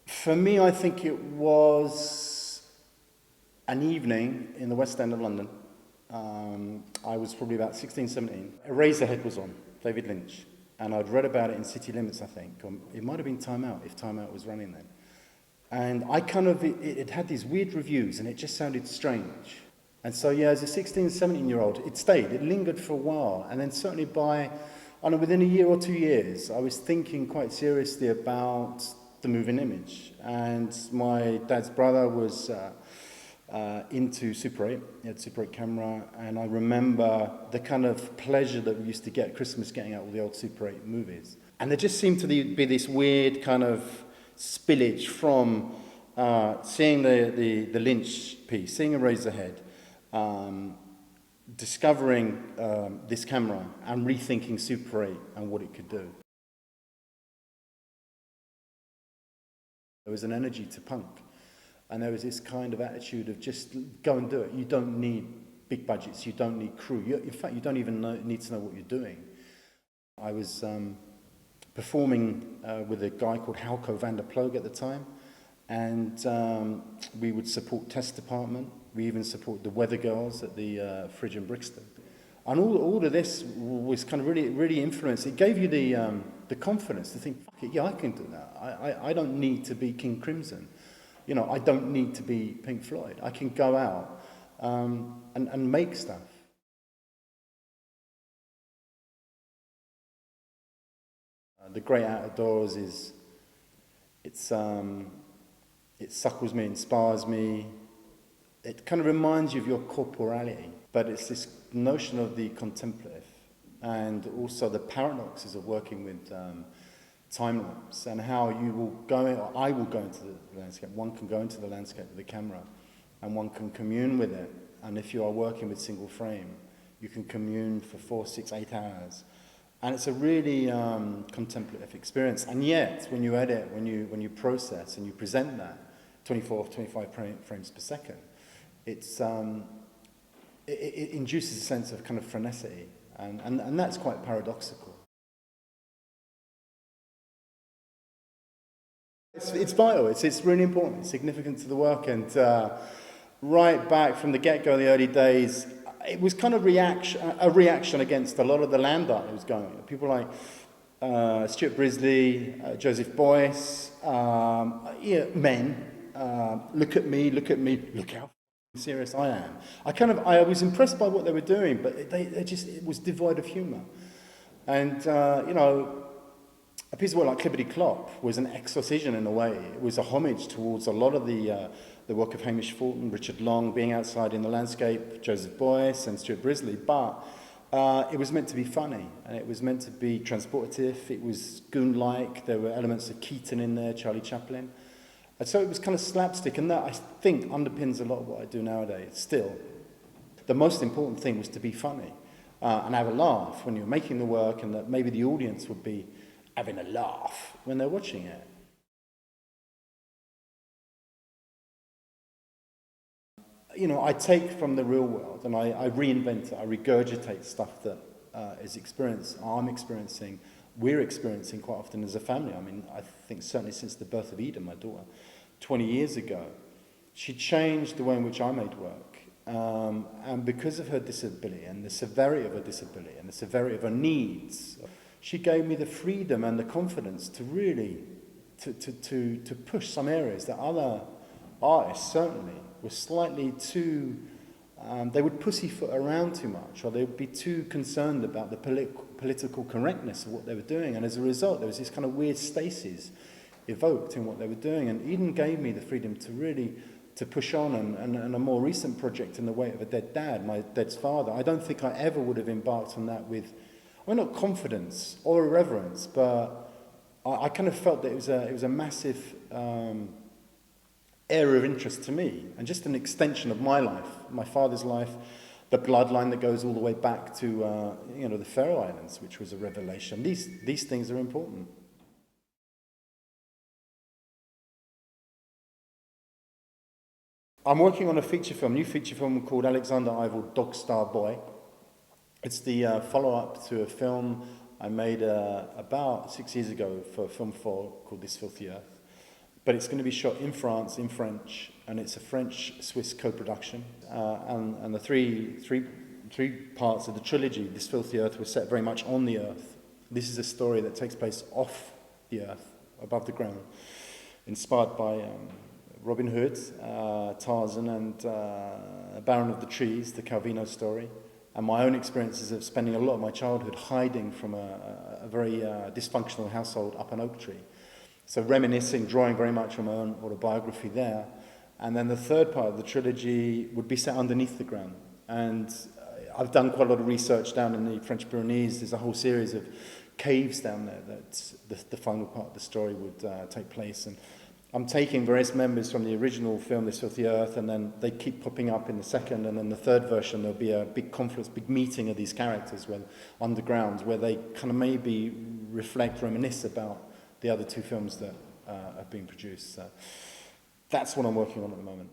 For me, I think it was an evening in the West End of London. I was probably about 16, 17. Eraserhead was on, David Lynch. And I'd read about it in City Limits, I think. Or it might have been Time Out, if Time Out was running then. And I it had these weird reviews, and it just sounded strange. And so, yeah, as a 16, 17-year-old, it stayed. It lingered for a while. And then certainly within a year or 2 years, I was thinking quite seriously about the moving image. And my dad's brother was into Super 8. He had Super 8 camera. And I remember the kind of pleasure that we used to get at Christmas getting out all the old Super 8 movies. And there just seemed to be this weird kind of spillage from seeing the Lynch piece, seeing Eraserhead, discovering this camera and rethinking Super 8 and what it could do. There was an energy to punk, and there was this kind of attitude of just go and do it. You don't need big budgets, you don't need crew. In fact, you don't even need to know what you're doing. I was performing with a guy called Halco van der Ploeg at the time, and we would support Test Department. We even supported the Weather Girls at the Fridge in Brixton. And all of this was kind of really influenced. It gave you the confidence to think, fuck it, yeah, I can do that. I don't need to be King Crimson. You know, I don't need to be Pink Floyd. I can go out and make stuff. The great outdoors it suckles me, inspires me. It kind of reminds you of your corporality, but it's this notion of the contemplative and also the paradoxes of working with time-lapse and how you will go in, or I will go into the landscape. One can go into the landscape with the camera and one can commune with it. And if you are working with single frame, you can commune for 4, 6, 8 hours. And it's a really contemplative experience. And yet, when you edit, when you process and you present that 24, 25 frames per second, it induces a sense of kind of frenesity. And that's quite paradoxical. It's vital, it's really important, it's significant to the work. And right back from the get-go, the early days, it was kind of a reaction against a lot of the land art that was going on. People like Stuart Brisley, Joseph Beuys, men, look at me, look how serious I am. I was impressed by what they were doing, but it was devoid of humour. And, a piece of work like Klipperty Klopp was an exorcism in a way. It was a homage towards a lot of the work of Hamish Fulton, Richard Long, being outside in the landscape, Joseph Beuys and Stuart Brisley, but it was meant to be funny, and it was meant to be transportative. It was goon-like. There were elements of Keaton in there, Charlie Chaplin. And so it was kind of slapstick, and that, I think, underpins a lot of what I do nowadays. Still, the most important thing was to be funny and have a laugh when you're making the work, and that maybe the audience would be having a laugh when they're watching it. You know, I take from the real world and I reinvent it, I regurgitate stuff that I'm experiencing, we're experiencing quite often as a family. I mean, I think certainly since the birth of Eden, my daughter, 20 years ago, she changed the way in which I made work. And because of her disability and the severity of her disability and the severity of her needs, she gave me the freedom and the confidence to really to push some areas that other artists certainly were slightly too, they would pussyfoot around too much, or they would be too concerned about the political correctness of what they were doing. And as a result, there was this kind of weird stasis evoked in what they were doing. And Eden gave me the freedom to really to push on. And a more recent project, In the Wake of a Dead Dad, my dad's father, I don't think I ever would have embarked on that with, well, not confidence or irreverence, but I kind of felt that it was a massive area of interest to me, and just an extension of my life, my father's life, the bloodline that goes all the way back to the Faroe Islands, which was a revelation. These things are important. I'm working on a new feature film called Alexander Ivel, Dog Star Boy. It's the follow-up to a film I made about 6 years ago for FilmFour called This Filthy Earth. but it's going to be shot in France, in French, and it's a French-Swiss co-production. And the three parts of the trilogy, This Filthy Earth, was set very much on the earth. This is a story that takes place off the earth, above the ground, inspired by Robin Hood, Tarzan, and Baron of the Trees, the Calvino story, and my own experiences of spending a lot of my childhood hiding from a very dysfunctional household up an oak tree. So reminiscing, drawing very much from my own autobiography there. And then the third part of the trilogy would be set underneath the ground. And I've done quite a lot of research down in the French Pyrenees. There's a whole series of caves down there that the final part of the story would take place. And I'm taking various members from the original film, This Filthy Earth, and then they keep popping up in the second, and then the third version, there'll be a big confluence, big meeting of these characters underground, where they kind of maybe reminisce about the other two films that have been produced. So that's what I'm working on at the moment.